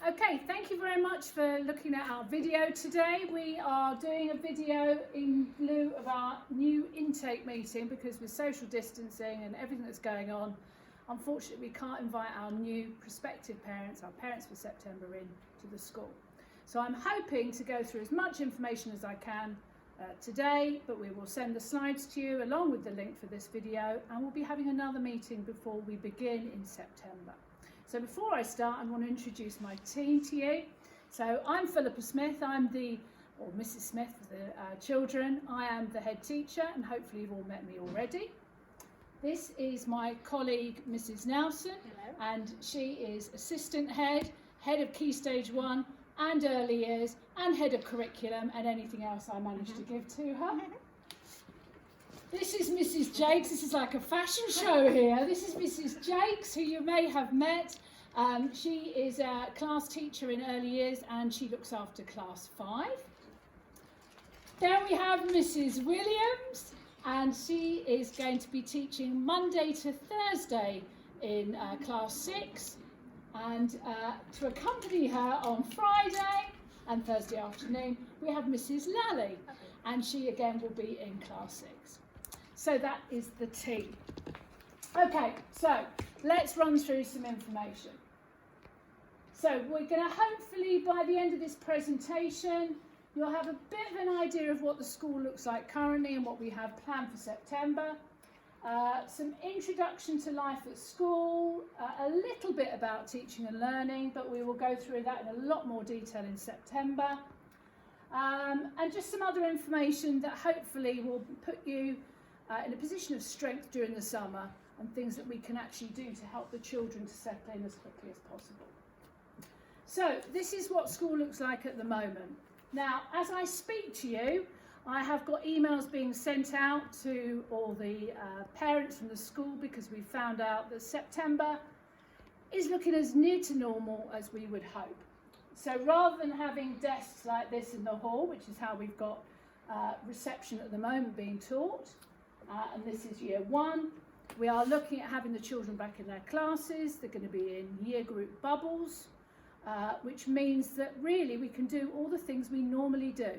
Okay, thank you very much for looking at our video today. We are doing a video in lieu of our new intake meeting because with social distancing and everything that's going on, unfortunately we can't invite our new prospective parents, our parents for September, in to the school. So I'm hoping to go through as much information as I can today, but we will send the slides to you along with the link for this video, and we'll be having another meeting before we begin in September. So before I start, I want to introduce my team to you. So I'm Philippa Smith, or Mrs. Smith for the children. I am the head teacher, and hopefully you've all met me already. This is my colleague, Mrs. Nelson. Hello. And she is assistant head of Key Stage 1 and early years, and head of curriculum and anything else I managed to give to her. This is Mrs. Jakes. This is like a fashion show here. This is Mrs. Jakes, who you may have met. She is a class teacher in early years and she looks after class 5. Then we have Mrs. Williams, and she is going to be teaching Monday to Thursday in class 6. And to accompany her on Friday and Thursday afternoon, we have Mrs. Lally, and she again will be in class 6. So that is the team. Okay, so let's run through some information. So we're going to hopefully, by the end of this presentation, you'll have a bit of an idea of what the school looks like currently and what we have planned for September. Some introduction to life at school, a little bit about teaching and learning, but we will go through that in a lot more detail in September. And just some other information that hopefully will put you in a position of strength during the summer, and things that we can actually do to help the children to settle in as quickly as possible. So this is what school looks like at the moment. Now, as I speak to you, I have got emails being sent out to all the parents from the school, because we found out that September is looking as near to normal as we would hope. So rather than having desks like this in the hall, which is how we've got reception at the moment being taught, and this is year 1, we are looking at having the children back in their classes. They're going to be in year group bubbles, which means that really we can do all the things we normally do.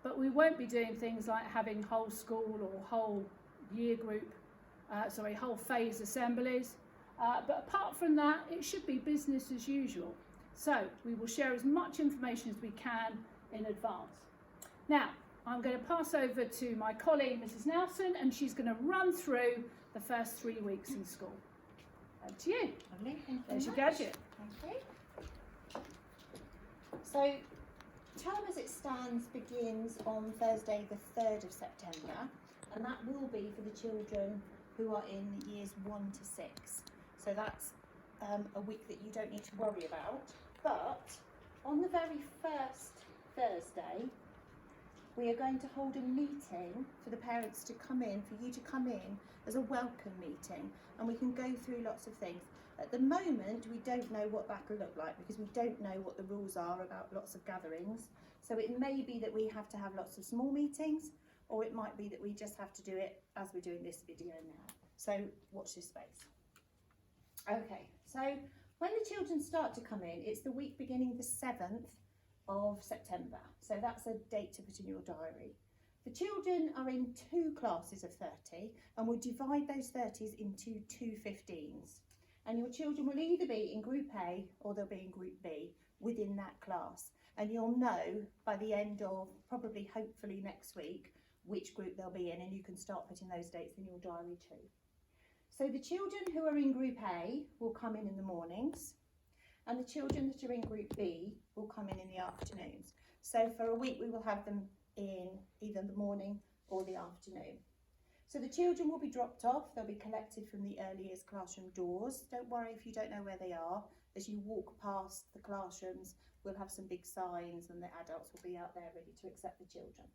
But we won't be doing things like having whole school or whole year group, whole phase assemblies. But apart from that, it should be business as usual. So we will share as much information as we can in advance. Now, I'm going to pass over to my colleague, Mrs. Nelson, and she's going to run through the first 3 weeks in school. Over to you. Lovely, thank you. There's your gadget. Thank you. So, term as it stands begins on Thursday the 3rd of September, and that will be for the children who are in years 1 to 6. So that's a week that you don't need to worry about. But on the very first Thursday, we are going to hold a meeting for the parents to come in, for you to come in as a welcome meeting, and we can go through lots of things. At the moment, we don't know what that will look like, because we don't know what the rules are about lots of gatherings. So it may be that we have to have lots of small meetings, or it might be that we just have to do it as we're doing this video now. So watch this space. Okay, so when the children start to come in, it's the week beginning the 7th of September. So that's a date to put in your diary. The children are in 2 classes of 30, and we'll divide those 30s into 2 15s. And your children will either be in Group A or they'll be in Group B within that class. And you'll know by the end of probably hopefully next week which group they'll be in, and you can start putting those dates in your diary too. So the children who are in Group A will come in the mornings, and the children that are in Group B will come in the afternoons. So for a week we will have them in either the morning or the afternoon. So the children will be dropped off, they'll be collected from the early years classroom doors. Don't worry if you don't know where they are. As you walk past the classrooms, we'll have some big signs, and the adults will be out there ready to accept the children.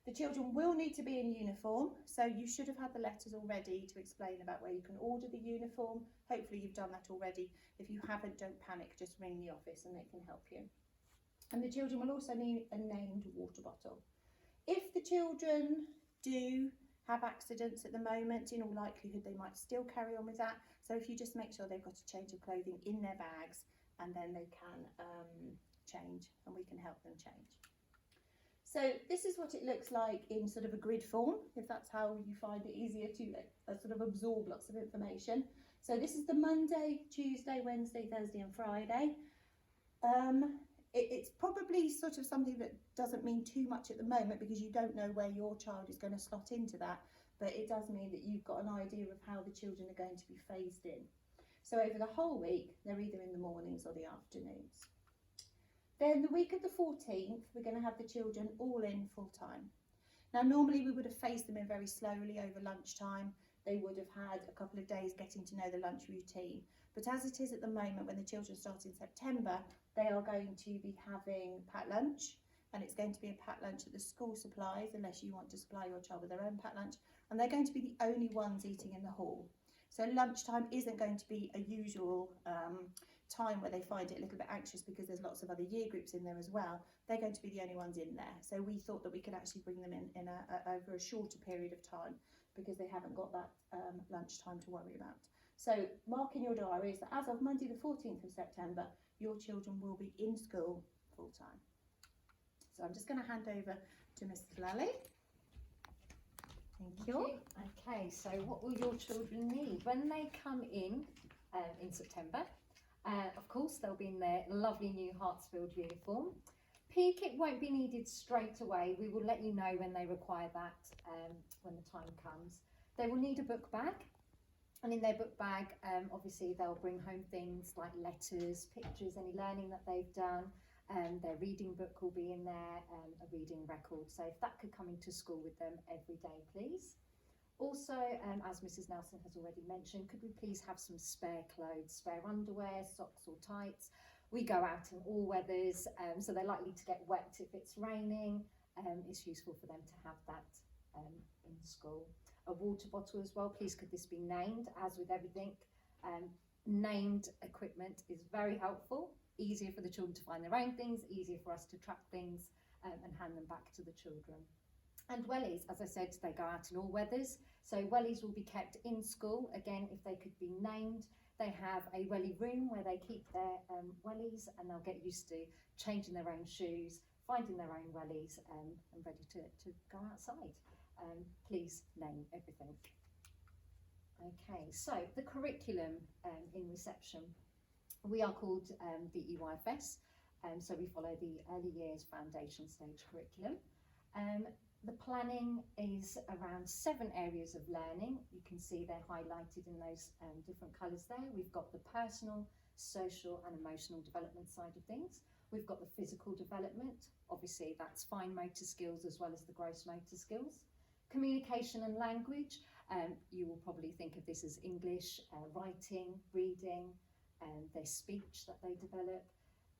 The children will need to be in uniform, so you should have had the letters already to explain about where you can order the uniform. Hopefully you've done that already. If you haven't, don't panic, just ring the office and they can help you. And the children will also need a named water bottle. If the children do have accidents at the moment, in all likelihood they might still carry on with that. So if you just make sure they've got a change of clothing in their bags, and then they can change, and we can help them change. So this is what it looks like in sort of a grid form, if that's how you find it easier to sort of absorb lots of information. So this is the Monday, Tuesday, Wednesday, Thursday and Friday. It's probably sort of something that doesn't mean too much at the moment because you don't know where your child is going to slot into that, but it does mean that you've got an idea of how the children are going to be phased in. So over the whole week, they're either in the mornings or the afternoons. Then the week of the 14th, we're going to have the children all in full time. Now, normally we would have phased them in very slowly over lunchtime. They would have had a couple of days getting to know the lunch routine. But as it is at the moment, when the children start in September, they are going to be having packed lunch, and it's going to be a packed lunch that the school supplies, unless you want to supply your child with their own packed lunch, and they're going to be the only ones eating in the hall. So lunchtime isn't going to be a usual time where they find it a little bit anxious because there's lots of other year groups in there as well. They're going to be the only ones in there. So we thought that we could actually bring them in over a shorter period of time because they haven't got that lunchtime to worry about. So mark in your diaries that as of Monday the 14th of September, your children will be in school full time. So I'm just going to hand over to Mrs. Lally. Thank you. Okay, so what will your children need when they come in September? Of course, they'll be in their lovely new Hartsfield uniform. PE kit won't be needed straight away. We will let you know when they require that when the time comes. They will need a book bag, and in their book bag, obviously they'll bring home things like letters, pictures, any learning that they've done. Their reading book will be in there, a reading record. So if that could come into school with them every day, please. Also, as Mrs. Nelson has already mentioned, could we please have some spare clothes, spare underwear, socks or tights? We go out in all weathers, so they're likely to get wet if it's raining. It's useful for them to have that in school. A water bottle as well, please could this be named? As with everything, named equipment is very helpful. Easier for the children to find their own things, easier for us to track things and hand them back to the children. And wellies, as I said, they go out in all weathers. So wellies will be kept in school. Again, if they could be named, they have a wellie room where they keep their wellies, and they'll get used to changing their own shoes, finding their own wellies and ready to go outside. Please name everything. Okay, so the curriculum in reception. We are called the EYFS, so we follow the early years foundation stage curriculum. The planning is around 7 areas of learning. You can see they're highlighted in those different colours there. We've got the personal, social and emotional development side of things. We've got the physical development. Obviously that's fine motor skills as well as the gross motor skills. Communication and language. You will probably think of this as English, writing, reading, their speech that they develop.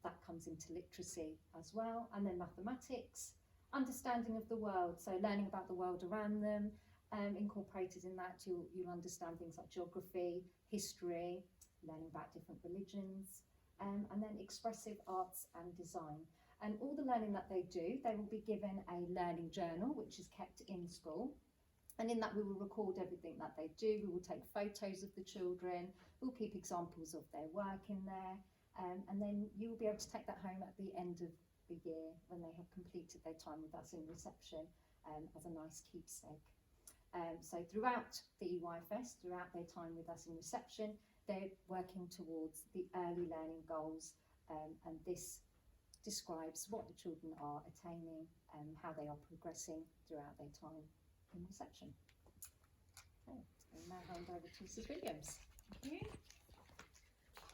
That comes into literacy as well. And then mathematics. Understanding of the world, so learning about the world around them, incorporated in that you'll understand things like geography, history, learning about different religions, and then expressive arts and design. And all the learning that they do, they will be given a learning journal which is kept in school, and in that we will record everything that they do. We will take photos of the children, we'll keep examples of their work in there, and then you will be able to take that home at the end of the year when they have completed their time with us in reception as a nice keepsake. So throughout the EYFS, throughout their time with us in reception, they're working towards the early learning goals, and this describes what the children are attaining and how they are progressing throughout their time in reception. Okay, I'll now hand over to Mrs. Williams. Thank you.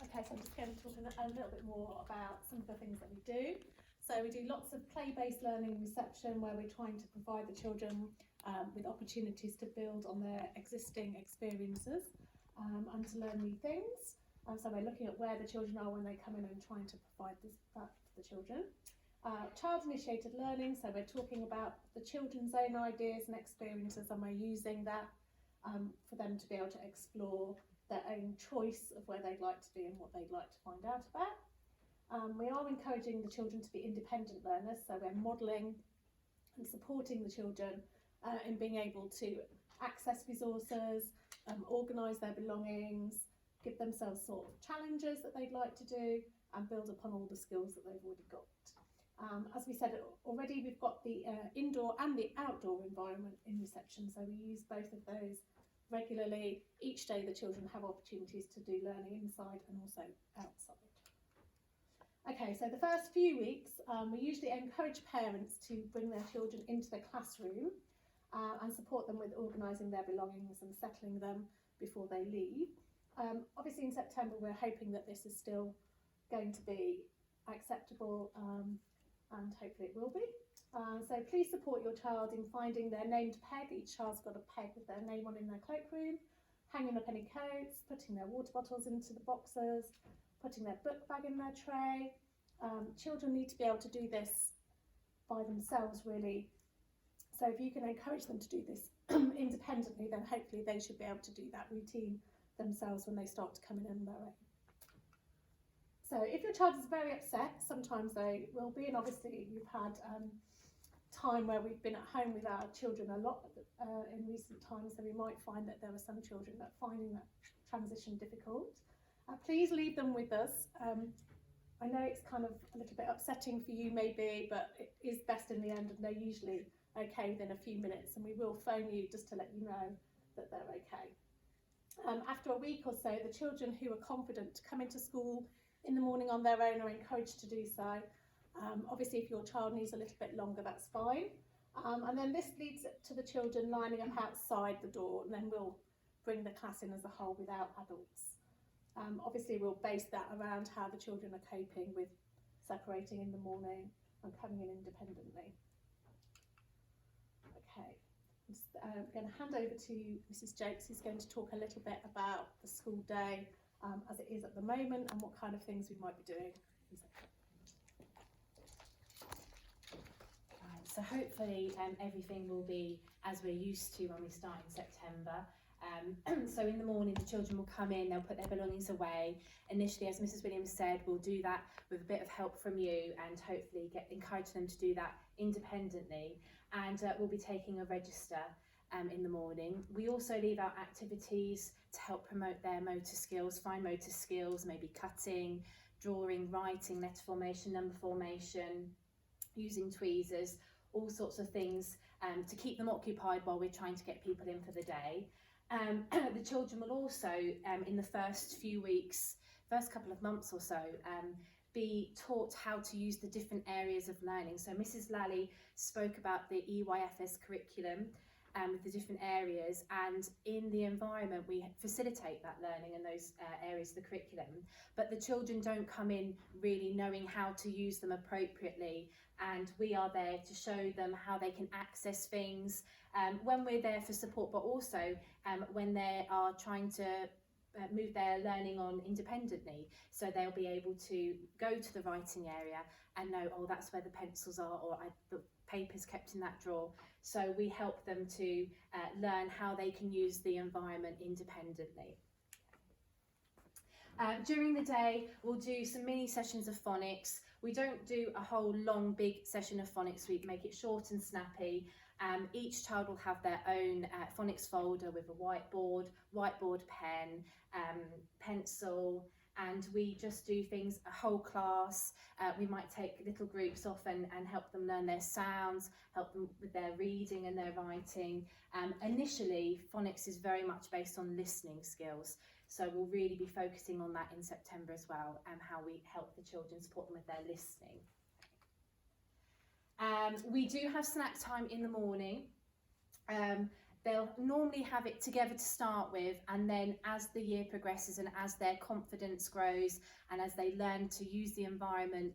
Okay, so I'm just going to talk a little bit more about some of the things that we do. So we do lots of play-based learning in reception where we're trying to provide the children with opportunities to build on their existing experiences and to learn new things. So we're looking at where the children are when they come in and trying to provide that for the children. Child-initiated learning, so we're talking about the children's own ideas and experiences, and we're using that for them to be able to explore their own choice of where they'd like to be and what they'd like to find out about. We are encouraging the children to be independent learners, so we're modelling and supporting the children in being able to access resources, organise their belongings, give themselves sort of challenges that they'd like to do and build upon all the skills that they've already got. As we said already, we've got the indoor and the outdoor environment in reception, so we use both of those regularly. Each day the children have opportunities to do learning inside and also outside. Okay, so the first few weeks we usually encourage parents to bring their children into the classroom and support them with organising their belongings and settling them before they leave. Obviously in September we're hoping that this is still going to be acceptable and hopefully it will be. So please support your child in finding their named peg. Each child's got a peg with their name on in their cloakroom, hanging up any coats, putting their water bottles into the boxes, putting their book bag in their tray. Children need to be able to do this by themselves really. So if you can encourage them to do this independently, then hopefully they should be able to do that routine themselves when they start to come in on their own. So if your child is very upset, sometimes they will be, and obviously we've had time where we've been at home with our children a lot in recent times, so we might find that there are some children that are finding that transition difficult. Please leave them with us. I know it's kind of a little bit upsetting for you maybe, but it is best in the end, and they're usually okay within a few minutes, and we will phone you just to let you know that they're okay. After a week or so, the children who are confident to come into school in the morning on their own are encouraged to do so. Obviously if your child needs a little bit longer, that's fine. And then this leads to the children lining up outside the door, and then we'll bring the class in as a whole without adults. Obviously we'll base that around how the children are coping with separating in the morning and coming in independently. Okay, I'm going to hand over to Mrs. Jakes, who's going to talk a little bit about the school day as it is at the moment and what kind of things we might be doing. Right, so hopefully everything will be as we're used to when we start in September. So in the morning the children will come in, they'll put their belongings away. Initially, as Mrs. Williams said, we'll do that with a bit of help from you and hopefully encourage them to do that independently. And we'll be taking a register in the morning. We also leave out activities to help promote their motor skills, fine motor skills, maybe cutting, drawing, writing, letter formation, number formation, using tweezers, all sorts of things to keep them occupied while we're trying to get people in for the day. The children will also, in the first few weeks, first couple of months or so, be taught how to use the different areas of learning. So Mrs. Lally spoke about the EYFS curriculum with the different areas, and in the environment we facilitate that learning in those areas of the curriculum, but the children don't come in really knowing how to use them appropriately, and we are there to show them how they can access things when we're there for support, but also when they are trying to move their learning on independently, so they'll be able to go to the writing area and know, oh, that's where the pencils are, or the paper's kept in that drawer. So we help them to learn how they can use the environment independently. During the day we'll do some mini sessions of phonics. We don't do a whole long big session of phonics, we make it short and snappy. Each child will have their own phonics folder with a whiteboard pen, pencil, and we just do things a whole class. We might take little groups off and help them learn their sounds, help them with their reading and their writing. Initially, phonics is very much based on listening skills, so we'll really be focusing on that in September as well, and how we help the children, support them with their listening. We do have snack time in the morning. They'll normally have it together to start with, and then as the year progresses and as their confidence grows and as they learn to use the environment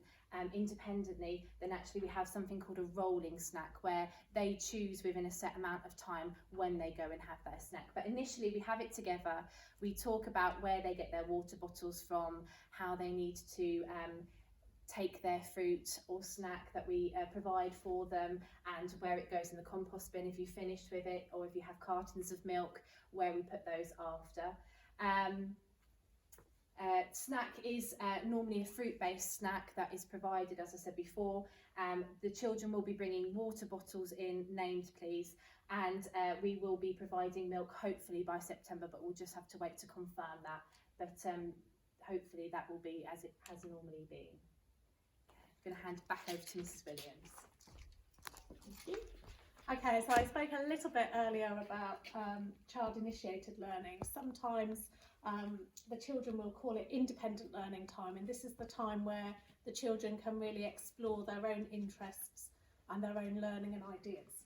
independently, then actually we have something called a rolling snack, where they choose within a set amount of time when they go and have their snack. But initially we have it together. We talk about where they get their water bottles from, how they need to take their fruit or snack that we provide for them, and where it goes in the compost bin if you've finished with it, or if you have cartons of milk, where we put those after. Snack is normally a fruit-based snack that is provided, as I said before. The children will be bringing water bottles in, named please, and we will be providing milk hopefully by September, but we'll just have to wait to confirm that but hopefully that will be as it has normally been. I'm going to hand back over to Mrs. Williams. Thank you. Okay, so I spoke a little bit earlier about child-initiated learning. Sometimes the children will call it independent learning time, and this is the time where the children can really explore their own interests and their own learning and ideas.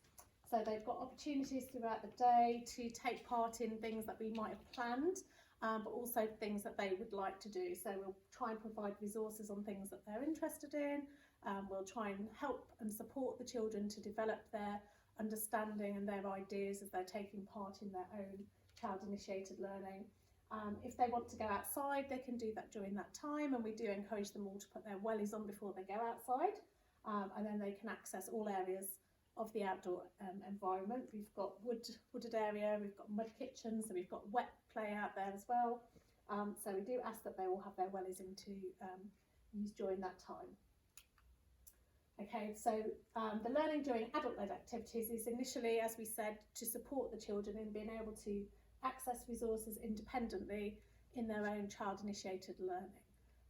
So they've got opportunities throughout the day to take part in things that we might have planned, but also things that they would like to do. So we'll try and provide resources on things that they're interested in. We'll try and help and support the children to develop their understanding and their ideas as they're taking part in their own child-initiated learning. If they want to go outside, they can do that during that time, and we do encourage them all to put their wellies on before they go outside, and then they can access all areas of the outdoor environment. We've got wooded area, we've got mud kitchens, so we've got wet play out there as well. So we do ask that they all have their wellies in to use during that time. Okay, so the learning during adult-led activities is initially, as we said, to support the children in being able to access resources independently in their own child-initiated learning.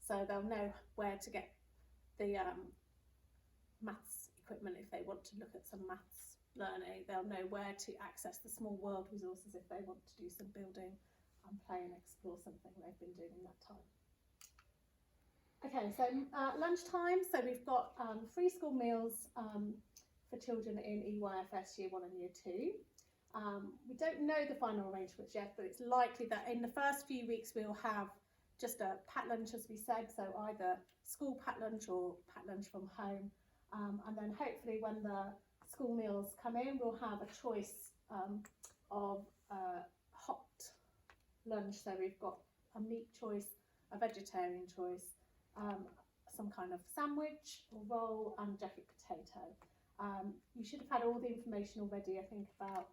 So they'll know where to get the maths equipment if they want to look at some maths learning. They'll know where to access the small world resources if they want to do some building and play and explore something they've been doing in that time. Okay, so lunchtime, so we've got free school meals for children in EYFS Year 1 and Year 2. We don't know the final arrangements yet, but it's likely that in the first few weeks we'll have just a packed lunch, as we said, so either school packed lunch or packed lunch from home. And then hopefully when the school meals come in, we'll have a choice of hot lunch. So we've got a meat choice, a vegetarian choice, some kind of sandwich or roll and jacket potato. You should have had all the information already, I think, about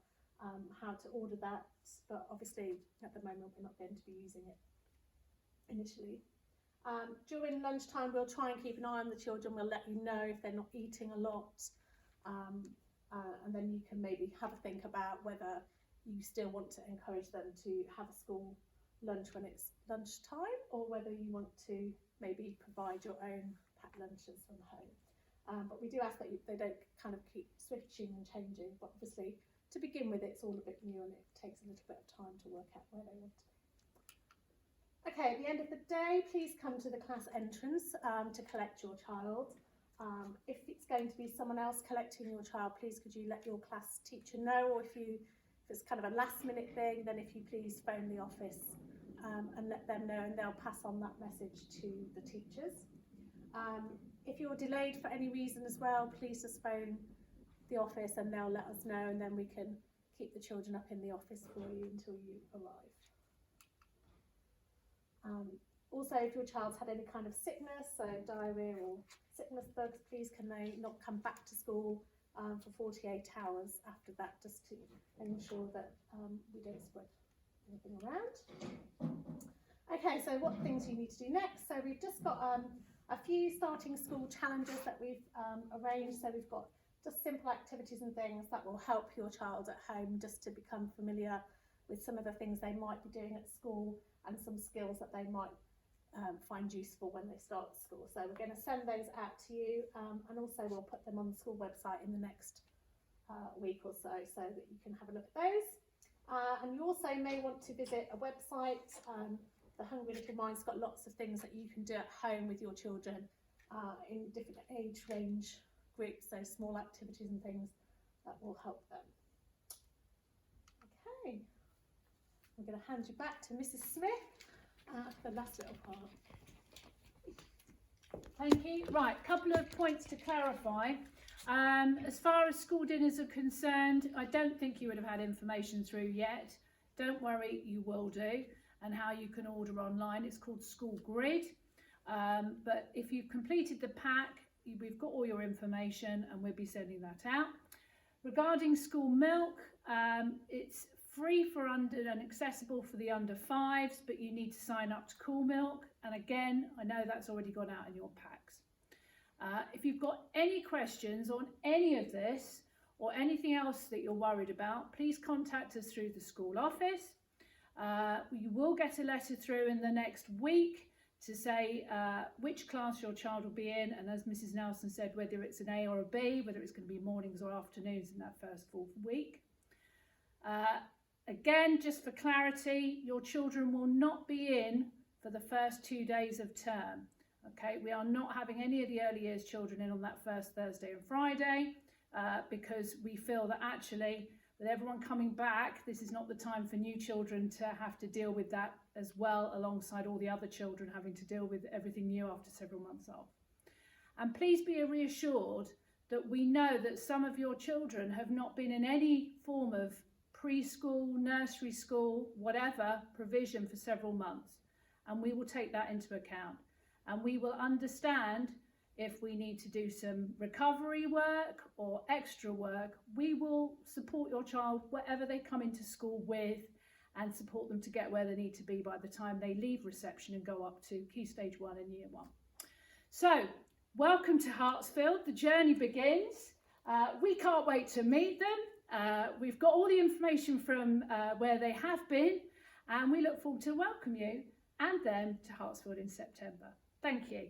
how to order that, but obviously at the moment we're not going to be using it initially. During lunchtime we'll try and keep an eye on the children. We'll let you know if they're not eating a lot, and then you can maybe have a think about whether you still want to encourage them to have a school lunch when it's lunchtime, or whether you want to maybe provide your own packed lunches from home. But we do ask that they don't kind of keep switching and changing, but obviously to begin with it's all a bit new and it takes a little bit of time to work out where they want to be. Okay, at the end of the day, please come to the class entrance to collect your child. If it's going to be someone else collecting your child, please could you let your class teacher know, or if it's kind of a last minute thing, then if you please phone the office and let them know, and they'll pass on that message to the teachers. If you're delayed for any reason as well, please just phone the office and they'll let us know, and then we can keep the children up in the office for you until you arrive. Also, if your child's had any kind of sickness, so diarrhea or sickness bugs, please can they not come back to school for 48 hours after that, just to ensure that we don't spread anything around. Okay, so what things you need to do next? So we've just got a few starting school challenges that we've arranged. So we've got just simple activities and things that will help your child at home just to become familiar with some of the things they might be doing at school and some skills that they might find useful when they start school. So we're going to send those out to you, and also we'll put them on the school website in the next week or so that you can have a look at those. And you also may want to visit a website. The Hungry Little Mind's got lots of things that you can do at home with your children in different age range groups, so small activities and things that will help them. Okay, I'm going to hand you back to Mrs. Smith for the last little part. Thank you. Right, couple of points to clarify. As far as school dinners are concerned, I don't think you would have had information through yet. Don't worry, you will do. And how you can order online, it's called School Grid. But if you've completed the pack, we've got all your information and we'll be sending that out. Regarding school milk, it's free for under and accessible for the under 5s, but you need to sign up to Cool Milk. And again, I know that's already gone out in your packs. If you've got any questions on any of this or anything else that you're worried about, please contact us through the school office. You will get a letter through in the next week to say which class your child will be in, and as Mrs. Nelson said, whether it's an A or a B, whether it's going to be mornings or afternoons in that first full week. Again, just for clarity, your children will not be in for the first 2 days of term. Okay, we are not having any of the early years children in on that first Thursday and Friday because we feel that actually with everyone coming back, this is not the time for new children to have to deal with that as well, alongside all the other children having to deal with everything new after several months off. And please be reassured that we know that some of your children have not been in any form of preschool, nursery school, whatever provision for several months. And we will take that into account. And we will understand if we need to do some recovery work or extra work. We will support your child whatever they come into school with and support them to get where they need to be by the time they leave reception and go up to Key Stage 1 and Year 1. So, welcome to Hartsfield. The journey begins. We can't wait to meet them. We've got all the information from where they have been, and we look forward to welcome you and them to Hartsfield in September. Thank you.